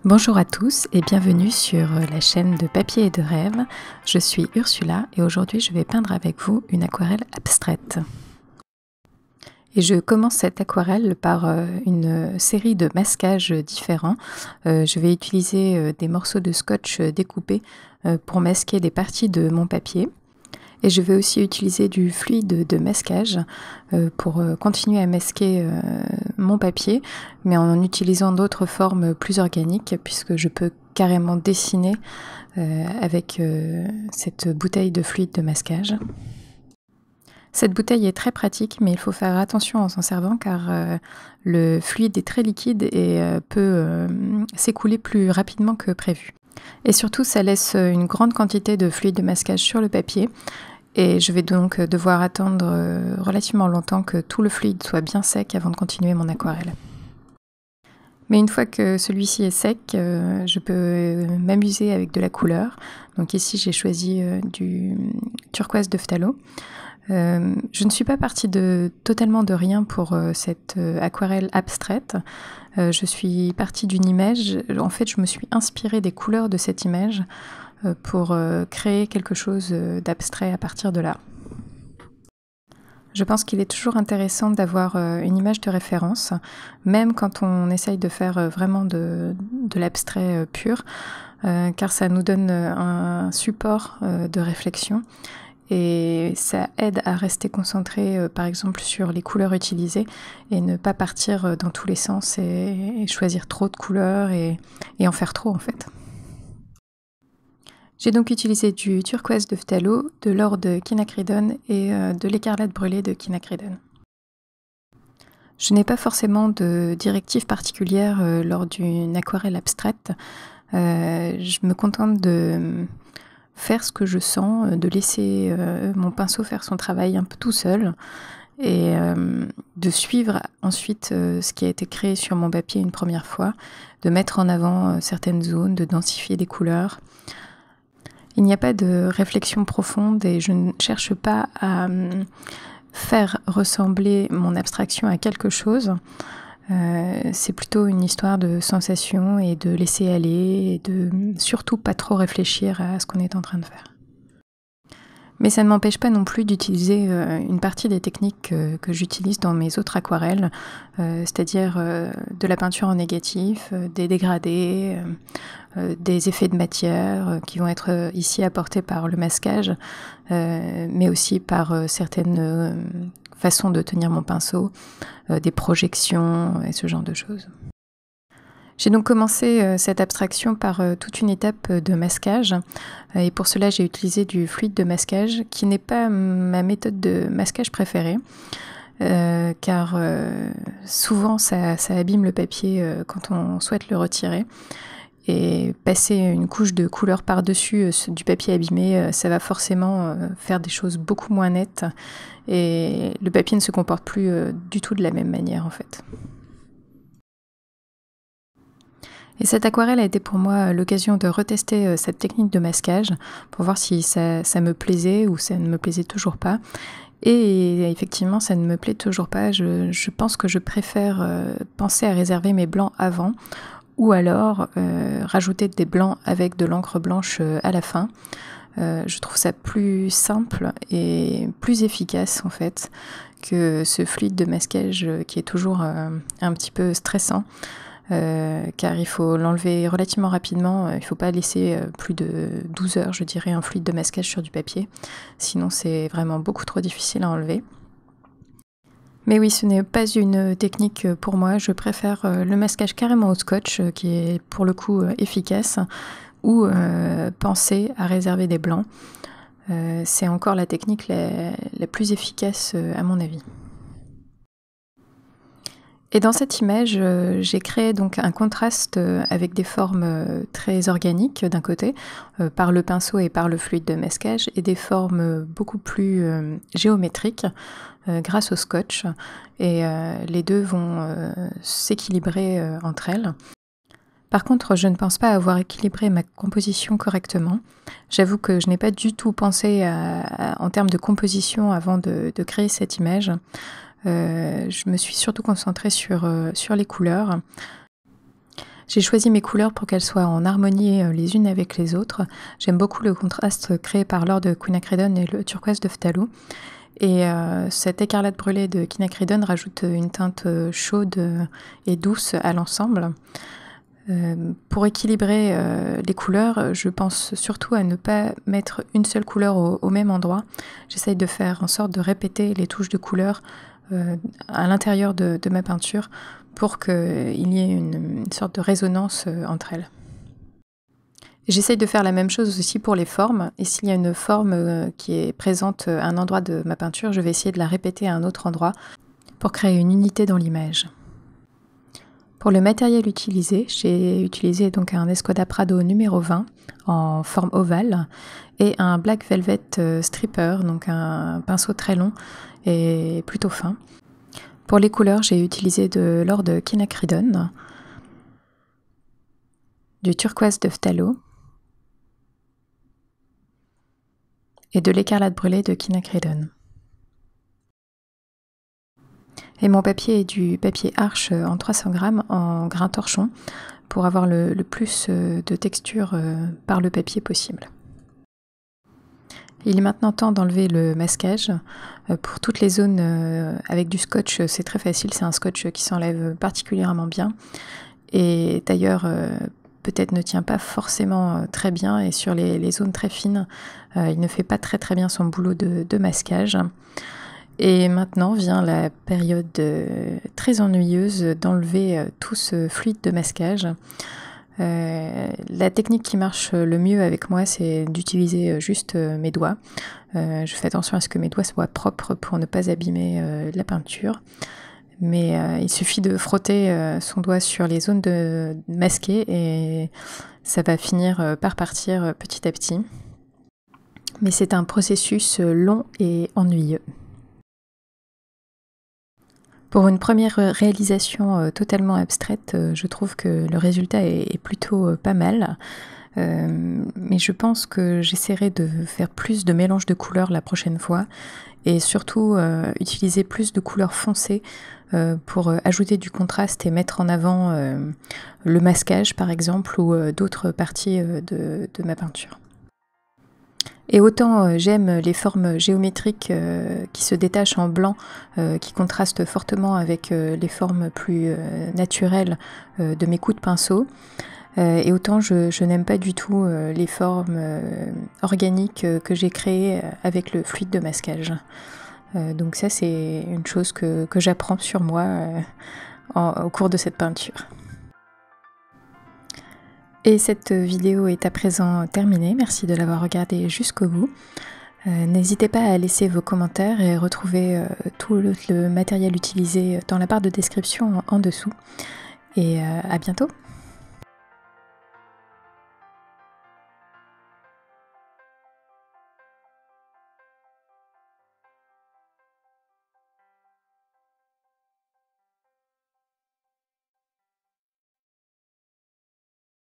Bonjour à tous et bienvenue sur la chaîne de papier et de rêve. Je suis Ursula et aujourd'hui je vais peindre avec vous une aquarelle abstraite. Et je commence cette aquarelle par une série de masquages différents. Je vais utiliser des morceaux de scotch découpés pour masquer des parties de mon papier. Et je vais aussi utiliser du fluide de masquage pour continuer à masquer mon papier, mais en utilisant d'autres formes plus organiques, puisque je peux carrément dessiner avec cette bouteille de fluide de masquage. Cette bouteille est très pratique, mais il faut faire attention en s'en servant car le fluide est très liquide et peut s'écouler plus rapidement que prévu. Et surtout, ça laisse une grande quantité de fluide de masquage sur le papier. Et je vais donc devoir attendre relativement longtemps que tout le fluide soit bien sec avant de continuer mon aquarelle. Mais une fois que celui-ci est sec, je peux m'amuser avec de la couleur. Donc ici, j'ai choisi du turquoise de phthalo. Je ne suis pas partie totalement de rien pour cette aquarelle abstraite. Je suis partie d'une image. En fait, je me suis inspirée des couleurs de cette image pour créer quelque chose d'abstrait à partir de là. Je pense qu'il est toujours intéressant d'avoir une image de référence, même quand on essaye de faire vraiment de l'abstrait pur, car ça nous donne un support de réflexion et ça aide à rester concentré par exemple sur les couleurs utilisées et ne pas partir dans tous les sens et choisir trop de couleurs et en faire trop en fait. J'ai donc utilisé du turquoise de phthalo, de l'or de quinacridone et de l'écarlate brûlée de quinacridone. Je n'ai pas forcément de directive particulière lors d'une aquarelle abstraite. Je me contente de faire ce que je sens, de laisser mon pinceau faire son travail un peu tout seul et de suivre ensuite ce qui a été créé sur mon papier une première fois, de mettre en avant certaines zones, de densifier des couleurs. Il n'y a pas de réflexion profonde et je ne cherche pas à faire ressembler mon abstraction à quelque chose. C'est plutôt une histoire de sensation et de laisser aller et de surtout pas trop réfléchir à ce qu'on est en train de faire. Mais ça ne m'empêche pas non plus d'utiliser une partie des techniques que j'utilise dans mes autres aquarelles, c'est-à-dire de la peinture en négatif, des dégradés, des effets de matière qui vont être ici apportés par le masquage, mais aussi par certaines façons de tenir mon pinceau, des projections et ce genre de choses. J'ai donc commencé cette abstraction par toute une étape de masquage et pour cela j'ai utilisé du fluide de masquage qui n'est pas ma méthode de masquage préférée car souvent ça abîme le papier quand on souhaite le retirer et passer une couche de couleur par-dessus du papier abîmé ça va forcément faire des choses beaucoup moins nettes et le papier ne se comporte plus du tout de la même manière en fait. Et cette aquarelle a été pour moi l'occasion de retester cette technique de masquage pour voir si ça me plaisait ou ça ne me plaisait toujours pas. Et effectivement, ça ne me plaît toujours pas. Je pense que je préfère penser à réserver mes blancs avant ou alors rajouter des blancs avec de l'encre blanche à la fin. Je trouve ça plus simple et plus efficace en fait que ce fluide de masquage qui est toujours un petit peu stressant. Car il faut l'enlever relativement rapidement, il ne faut pas laisser plus de 12 heures, je dirais, un fluide de masquage sur du papier, sinon c'est vraiment beaucoup trop difficile à enlever. Mais oui, ce n'est pas une technique pour moi, je préfère le masquage carrément au scotch, qui est pour le coup efficace, ou penser à réserver des blancs. C'est encore la technique la plus efficace à mon avis. Et dans cette image, j'ai créé donc un contraste avec des formes très organiques d'un côté, par le pinceau et par le fluide de masquage, et des formes beaucoup plus géométriques grâce au scotch. Et les deux vont s'équilibrer entre elles. Par contre, je ne pense pas avoir équilibré ma composition correctement. J'avoue que je n'ai pas du tout pensé en termes de composition avant de créer cette image. Je me suis surtout concentrée sur les couleurs. J'ai choisi mes couleurs pour qu'elles soient en harmonie les unes avec les autres. J'aime beaucoup le contraste créé par l'or de Quinacridone et le turquoise de Phthalo. Et cette écarlate brûlée de Quinacridone rajoute une teinte chaude et douce à l'ensemble. Pour équilibrer les couleurs, je pense surtout à ne pas mettre une seule couleur au même endroit. J'essaye de faire en sorte de répéter les touches de couleur à l'intérieur de ma peinture pour qu'il y ait une sorte de résonance entre elles. J'essaye de faire la même chose aussi pour les formes, et s'il y a une forme qui est présente à un endroit de ma peinture, je vais essayer de la répéter à un autre endroit pour créer une unité dans l'image. Pour le matériel utilisé, j'ai utilisé donc un Escoda Prado numéro 20 en forme ovale et un Black Velvet Stripper, donc un pinceau très long et plutôt fin. Pour les couleurs, j'ai utilisé de l'or de Quinacridone, du turquoise de Phthalo et de l'écarlate brûlée de Quinacridone. Et mon papier est du papier Arches en 300 grammes en grain torchon pour avoir le plus de texture par le papier possible. Il est maintenant temps d'enlever le masquage. Pour toutes les zones avec du scotch, c'est très facile, c'est un scotch qui s'enlève particulièrement bien. Et d'ailleurs, peut-être ne tient pas forcément très bien, et sur les zones très fines, il ne fait pas très bien son boulot de masquage. Et maintenant vient la période très ennuyeuse d'enlever tout ce fluide de masquage. La technique qui marche le mieux avec moi, c'est d'utiliser juste mes doigts. Je fais attention à ce que mes doigts soient propres pour ne pas abîmer la peinture. Mais il suffit de frotter son doigt sur les zones masquées et ça va finir par partir petit à petit. Mais c'est un processus long et ennuyeux. Pour une première réalisation totalement abstraite, je trouve que le résultat est plutôt pas mal. Mais je pense que j'essaierai de faire plus de mélange de couleurs la prochaine fois et surtout utiliser plus de couleurs foncées pour ajouter du contraste et mettre en avant le masquage par exemple ou d'autres parties de ma peinture. Et autant j'aime les formes géométriques qui se détachent en blanc, qui contrastent fortement avec les formes plus naturelles de mes coups de pinceau, et autant je n'aime pas du tout les formes organiques que j'ai créées avec le fluide de masquage. Donc ça c'est une chose que j'apprends sur moi au cours de cette peinture. Et cette vidéo est à présent terminée, merci de l'avoir regardée jusqu'au bout. N'hésitez pas à laisser vos commentaires et retrouver tout le matériel utilisé dans la barre de description en dessous. Et à bientôt!